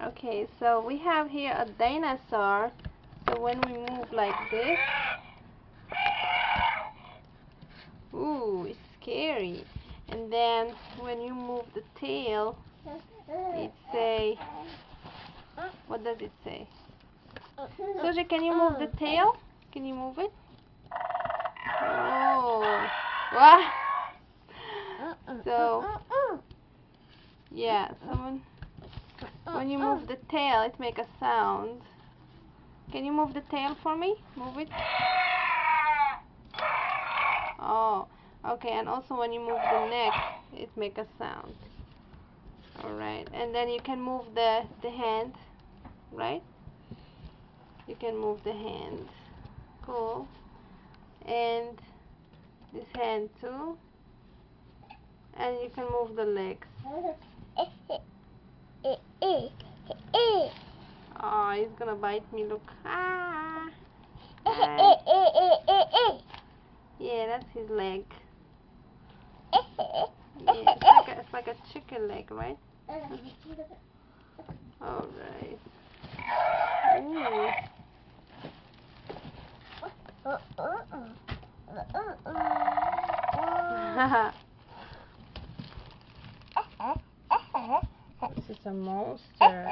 Okay, so we have here a dinosaur. So when we move like this, ooh, it's scary. And then when you move the tail, it say, what does it say? Suji, can you move the tail? Can you move it? Oh, wow. So, yeah, so when you move the tail, it make a sound. Can you move the tail for me? Move it. Oh, okay, and also when you move the neck, it make a sound. Alright, and then you can move the hand, right? You can move the hand. Cool. And this hand too. And you can move the legs. Oh, he's gonna bite me, look. Ah. Yeah, that's his leg. Yeah, it's like a chicken leg, right? Alright. Ooh. This is a monster.